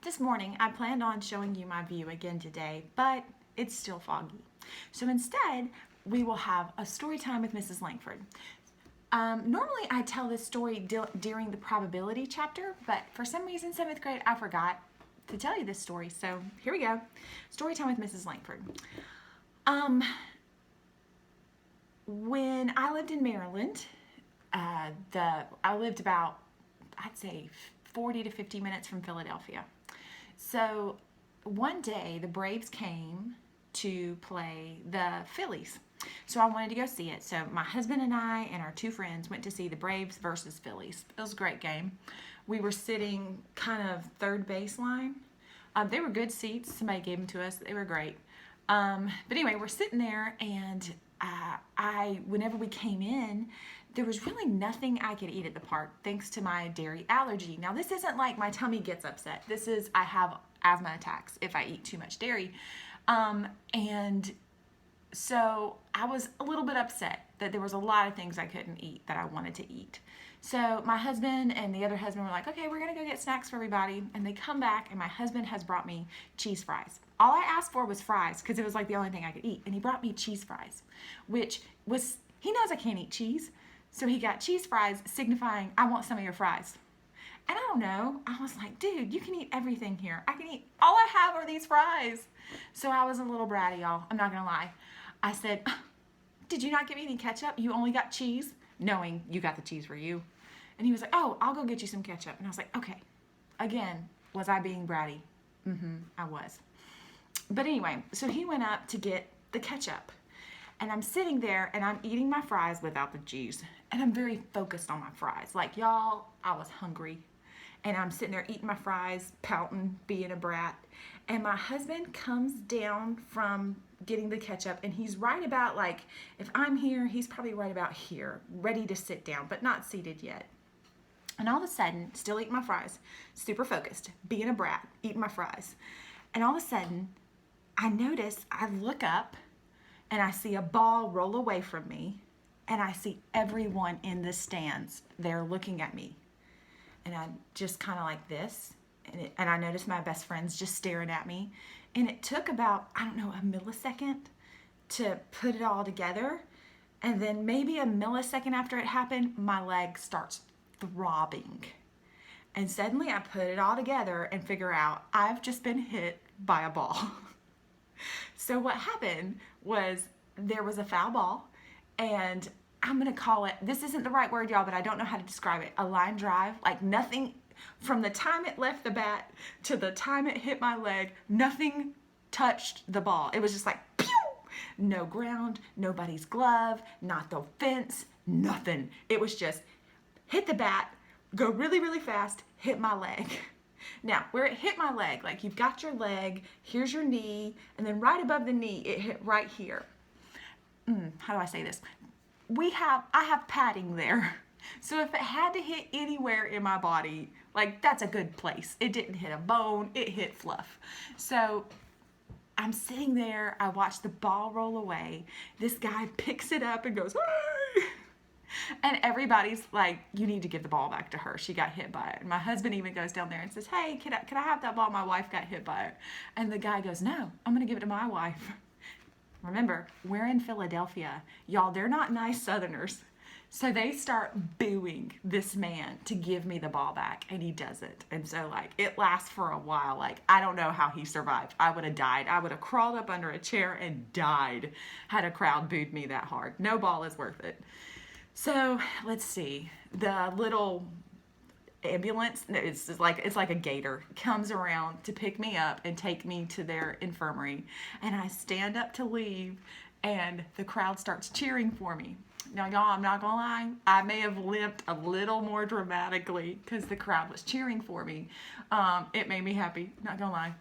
This morning, I planned on showing you my view again today, but it's still foggy. So instead, we will have a story time with Mrs. Langford. Normally, I tell this story during the probability chapter, but for some reason, 7th grade, I forgot to tell you this story. So here we go. Story time with Mrs. Langford. When I lived in Maryland, I lived about, I'd say, 40 to 50 minutes from Philadelphia. So one day the Braves came to play the Phillies. So I wanted to go see it. So my husband and I and our two friends went to see the Braves versus Phillies. It was a great game. We were sitting kind of third baseline. They were good seats. Somebody gave them to us. They were great. But anyway, we're sitting there, and whenever we came in, there was really nothing I could eat at the park thanks to my dairy allergy. Now, this isn't like my tummy gets upset. This is I have asthma attacks if I eat too much dairy. And so I was a little bit upset that there was a lot of things I couldn't eat that I wanted to eat. So my husband and the other husband were like, okay, we're gonna go get snacks for everybody. And they come back, and my husband has brought me cheese fries. All I asked for was fries because it was like the only thing I could eat. And he brought me cheese fries, which was, he knows I can't eat cheese. So he got cheese fries, signifying, I want some of your fries. And I don't know, I was like, dude, you can eat everything here. I can eat, all I have are these fries. So I was a little bratty, y'all. I'm not gonna lie. I said, did you not give me any ketchup? You only got cheese? Knowing you got the cheese for you. And he was like, oh, I'll go get you some ketchup. And I was like, okay. Again, was I being bratty? I was. But anyway, so he went up to get the ketchup. And I'm sitting there, and I'm eating my fries without the cheese. And I'm very focused on my fries. Like, y'all, I was hungry. And I'm sitting there eating my fries, pouting, being a brat. And my husband comes down from getting the ketchup, and he's right about, like, if I'm here, he's probably right about here, ready to sit down, but not seated yet. And all of a sudden, still eating my fries, super focused, being a brat, eating my fries. And all of a sudden, I notice, I look up, and I see a ball roll away from me, and I see everyone in the stands there looking at me. And I just kind of like this, and I noticed my best friend's just staring at me. And it took about, I don't know, a millisecond to put it all together. And then maybe a millisecond after it happened, my leg starts throbbing. And suddenly I put it all together and figure out I've just been hit by a ball. So what happened was there was a foul ball, and I'm going to call it, this isn't the right word, y'all, but I don't know how to describe it, a line drive. Like, nothing, from the time it left the bat to the time it hit my leg, nothing touched the ball. It was just like, pew! No ground, nobody's glove, not the fence, nothing. It was just hit the bat, go really, really fast, hit my leg. Now, where it hit my leg, like, you've got your leg, here's your knee, and then right above the knee, it hit right here. How do I say this? I have padding there. So if it had to hit anywhere in my body, like, that's a good place. It didn't hit a bone, it hit fluff. So I'm sitting there, I watch the ball roll away. This guy picks it up and goes, hey! And everybody's like, you need to give the ball back to her. She got hit by it. And my husband even goes down there and says, hey, can I have that ball? My wife got hit by it. And the guy goes, no, I'm going to give it to my wife. Remember, we're in Philadelphia. Y'all, they're not nice Southerners. So they start booing this man to give me the ball back, and he doesn't. And so, like, it lasts for a while. Like, I don't know how he survived. I would have died. I would have crawled up under a chair and died had a crowd booed me that hard. No ball is worth it. So let's see, the little ambulance, it's like a gator, comes around to pick me up and take me to their infirmary. And I stand up to leave, and the crowd starts cheering for me. Now, y'all, I'm not gonna lie, I may have limped a little more dramatically because the crowd was cheering for me. It made me happy, not gonna lie.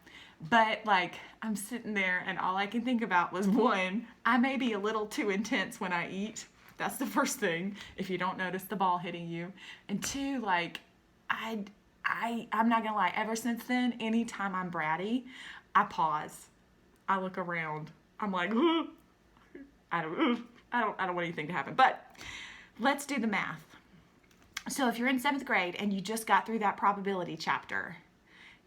But, like, I'm sitting there, and all I can think about was, one, I may be a little too intense when I eat. That's the first thing, if you don't notice the ball hitting you. And two, like, I'm not gonna lie, ever since then, anytime I'm bratty, I pause. I look around. I'm like, I don't want anything to happen. But let's do the math. So if you're in 7th grade and you just got through that probability chapter,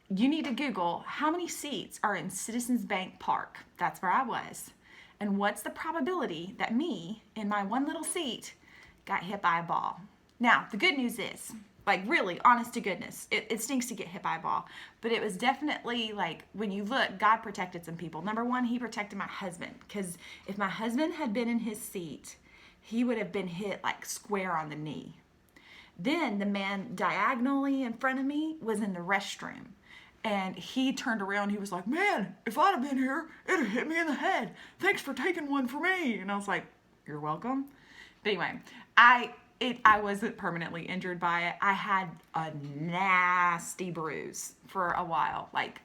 you need to Google how many seats are in Citizens Bank Park. That's where I was. And what's the probability that me, in my one little seat, got hit by a ball? Now, the good news is, like really, honest to goodness, it stinks to get hit by a ball. But it was definitely like, when you look, God protected some people. Number one, he protected my husband. Because if my husband had been in his seat, he would have been hit like square on the knee. Then the man diagonally in front of me was in the restroom. And he turned around, he was like, man, if I'd have been here, it'd have hit me in the head. Thanks for taking one for me. And I was like, you're welcome. But anyway, I wasn't permanently injured by it. I had a nasty bruise for a while, like,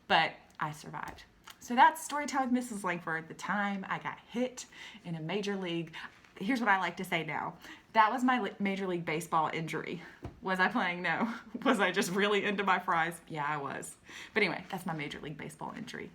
but I survived. So that's story time with Mrs. Langford. The time I got hit in a major league. Here's what I like to say now. That was my Major League Baseball injury. Was I playing? No. Was I just really into my fries? Yeah, I was. But anyway, that's my Major League Baseball injury.